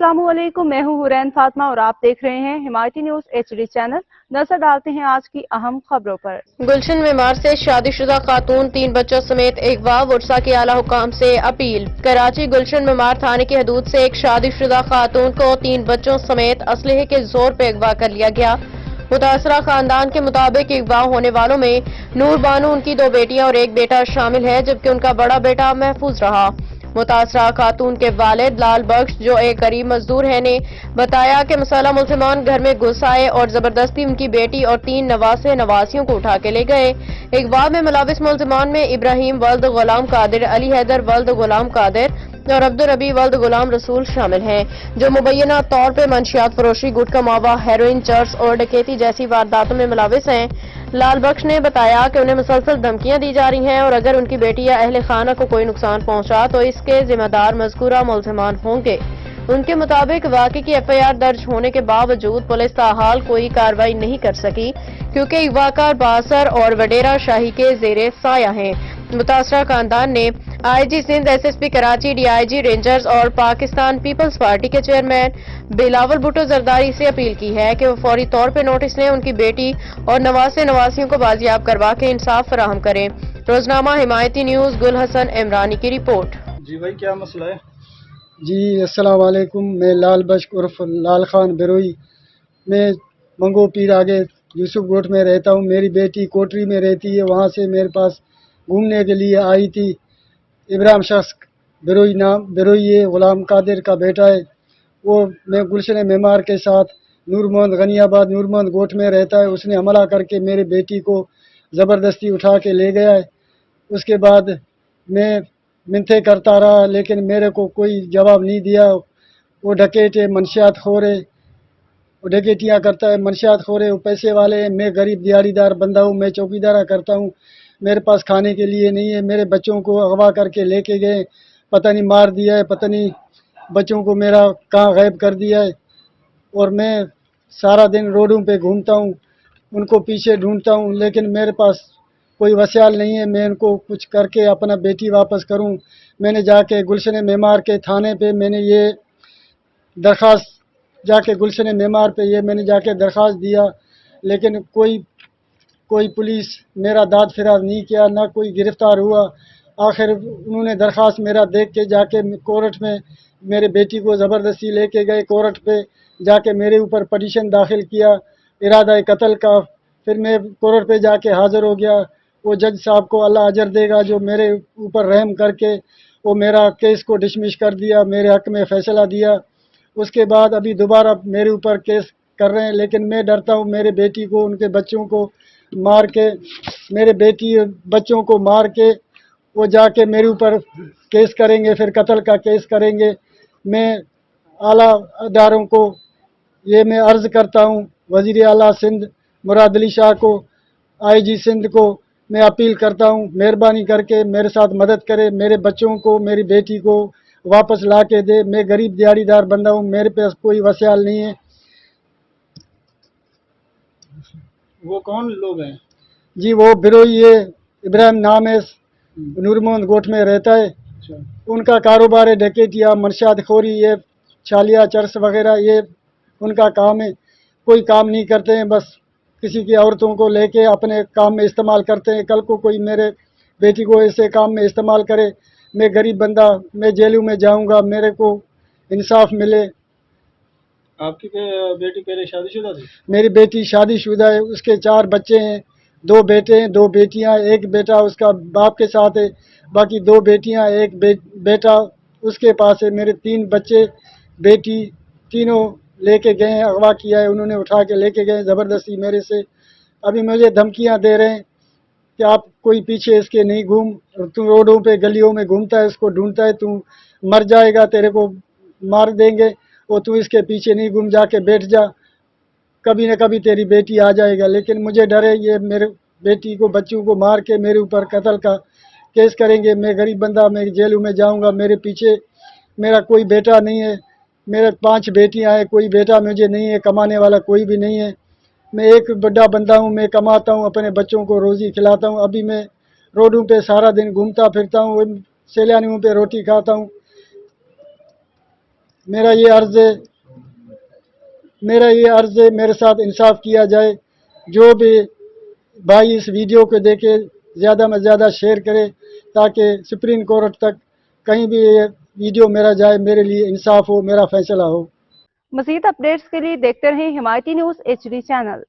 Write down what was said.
अस्सलामुअलैकुम, मैं हूँ हुरैन फातिमा और आप देख रहे हैं हिमायती न्यूज HD चैनल। नजर डालते हैं आज की अहम खबरों पर। गुलशन मेमार से शादीशुदा खातून 3 बच्चों समेत अगवा, वुरसा के आला हुकाम से अपील। कराची गुलशन मेमार थाने की हदूद से एक शादीशुदा खातून को 3 बच्चों समेत असलहे के जोर पे अगवा कर लिया गया। मुतासरा खानदान के मुताबिक अगवा होने वालों में नूर बानू, उनकी 2 बेटियां और 1 बेटा शामिल है, जबकि उनका बड़ा बेटा महफूज रहा। मुतासरा खातून के वालिद लाल बख्श, जो एक गरीब मजदूर है, ने बताया कि मसाला मुल्जिमान घर में घुस आए और जबरदस्ती उनकी बेटी और 3 नवासे नवासियों को उठा के ले गए। अगवा में मुलविस मुल्जिमान में इब्राहिम वल्द गुलाम कादिर, अली हैदर वल्द गुलाम कादिर और अब्दुल रबी वल्द गुलाम रसूल शामिल हैं, जो मुबैना तौर पर मंशियात फरोशी, गुटखा मावा, हेरोइन, चर्स और डकैती जैसी वारदातों में मुलविस हैं। लाल बख्श ने बताया कि उन्हें मुसलसल धमकियां दी जा रही हैं और अगर उनकी बेटी या अहले खाना को कोई नुकसान पहुंचा तो इसके जिम्मेदार मज़कूरा मुल्जिमान होंगे। उनके मुताबिक वाक़े की FIR दर्ज होने के बावजूद पुलिस ताहाल कोई कार्रवाई नहीं कर सकी, क्योंकि अगवाकार बासर और वडेरा शाही के ज़ेरे साया हैं। मुतासरा खानदान ने IG Sindh, SSP Karachi, DIG rangers और पाकिस्तान पीपल्स पार्टी के चेयरमैन बिलावल भुट्टो जरदारी से अपील की है कि वो फौरी तौर पर नोटिस लें, उनकी बेटी और नवासे नवासियों को बाजियाब करवा के इंसाफ फराहम करें। रोजनामा हिमायती न्यूज, गुल हसन इमरानी की रिपोर्ट। जी भाई, क्या मसला है? जी अस्सलाम वालेकुम। मैं लाल बख्श उर्फ लाल खान बिरोई, मैं मंगो पीर आगे यूसुफ गोट में रहता हूँ। मेरी बेटी कोटरी में रहती है, वहाँ से मेरे पास घूमने के लिए आई थी। इब्राहिम शख्स बिरोई है, गुलाम कादिर का बेटा है। वो मैं गुलशन मेमार के साथ नूर मोहम्मद गनियाबाद नूर मोहम्मद गोट में रहता है। उसने हमला करके मेरी बेटी को ज़बरदस्ती उठा के ले गया है। उसके बाद मैं मिन्नतें करता रहा, लेकिन मेरे को कोई जवाब नहीं दिया। वो डकैत है, मनशियात खोर है, वो डकैतियाँ करता है, मनशियात खोर है, वो पैसे वाले हैं। मैं गरीब दिहाड़ीदार बंदा हूँ, मैं चौकीदारा करता हूँ, मेरे पास खाने के लिए नहीं है। मेरे बच्चों को अगवा करके लेके गए, पता नहीं मार दिया है, पता नहीं बच्चों को मेरा कहाँ गायब कर दिया है। और मैं सारा दिन रोडों पे घूमता हूँ, उनको पीछे ढूंढता हूँ, लेकिन मेरे पास कोई वसाइल नहीं है मैं इनको कुछ करके अपना बेटी वापस करूं। मैंने जाके गुलशन मेमार के थाने पे मैंने ये दरख्वास्त जाके गुलशन मेमार पे ये मैंने जाके दरख्वास्त दिया, लेकिन कोई पुलिस मेरा दाद फिराज नहीं किया, ना कोई गिरफ्तार हुआ। आखिर उन्होंने दरख्वास्त मेरा देख के जाके कोर्ट में मेरे बेटी को ज़बरदस्ती लेके गए। कोर्ट पे जाके मेरे ऊपर पटिशन दाखिल किया इरादा कत्ल का। फिर मैं कोर्ट पे जाके हाज़िर हो गया। वो जज साहब को अल्लाह अजर देगा, जो मेरे ऊपर रहम करके वो मेरा केस को डिसमिस कर दिया, मेरे हक़ में फ़ैसला दिया। उसके बाद अभी दोबारा मेरे ऊपर केस कर रहे हैं, लेकिन मैं डरता हूँ मेरे बेटी को, उनके बच्चों को मार के, मेरे बेटी बच्चों को मार के वो जाके मेरे ऊपर केस करेंगे, फिर कत्ल का केस करेंगे। मैं आला अदारों को ये मैं अर्ज़ करता हूँ, वज़ीर आला सिंध मुराद अली शाह को, IG सिंध को मैं अपील करता हूँ, मेहरबानी करके मेरे साथ मदद करे, मेरे बच्चों को, मेरी बेटी को वापस ला के दे। मैं गरीब दिहाड़ीदार बंदा हूँ, मेरे पास कोई वसाइल नहीं है। वो कौन लोग हैं? जी वो बिरोई है, इब्राहिम नाम है, नूर मोहम्मद गोट में रहता है। उनका कारोबार है डकैतिया, मनशात खोरी, ये छालिया चर्स वगैरह, ये उनका काम है। कोई काम नहीं करते हैं, बस किसी की औरतों को लेके अपने काम में इस्तेमाल करते हैं। कल को कोई मेरे बेटी को ऐसे काम में इस्तेमाल करे, मैं गरीब बंदा, मैं जेलों में जाऊंगा, मेरे को इंसाफ मिले। आपकी बेटी पहले शादीशुदा थी? मेरी बेटी शादीशुदा है, उसके 4 बच्चे हैं, 2 बेटे हैं, 2 बेटियां। एक बेटा उसका बाप के साथ है, बाकी 2 बेटियां, एक बेटा उसके पास है। मेरे 3 बच्चे, बेटी, तीनों लेके गए हैं, अगवा किया है उन्होंने, उठा के लेके गए ज़बरदस्ती मेरे से। अभी मुझे धमकियां दे रहे हैं कि आप कोई पीछे इसके नहीं घूम, तू रोडों पे गलियों में घूमता है, इसको ढूंढता है, तू मर जाएगा, तेरे को मार देंगे, और तू इसके पीछे नहीं घूम, जाके बैठ जा, कभी न कभी तेरी बेटी आ जाएगा। लेकिन मुझे डर है, ये मेरे बेटी को, बच्चों को मार के मेरे ऊपर कत्ल का केस करेंगे। मैं गरीब बंदा, मैं जेलों में जाऊंगा। मेरे पीछे मेरा कोई बेटा नहीं है, मेरे 5 बेटियां हैं, कोई बेटा मुझे नहीं है, कमाने वाला कोई भी नहीं है। मैं एक बड़ा बंदा हूँ, मैं कमाता हूँ, अपने बच्चों को रोज़ी खिलाता हूँ। अभी मैं रोडों पे सारा दिन घूमता फिरता हूँ, सैलानियों पे रोटी खाता हूँ। मेरा ये अर्ज है मेरे साथ इंसाफ किया जाए। जो भी भाई इस वीडियो को देखे ज़्यादा में ज़्यादा शेयर करे ताकि सुप्रीम कोर्ट तक कहीं भी ये वीडियो मेरा जाए, मेरे लिए इंसाफ हो, मेरा फैसला हो। मज़ीद अपडेट्स के लिए देखते रहें हिमायती न्यूज़ HD चैनल।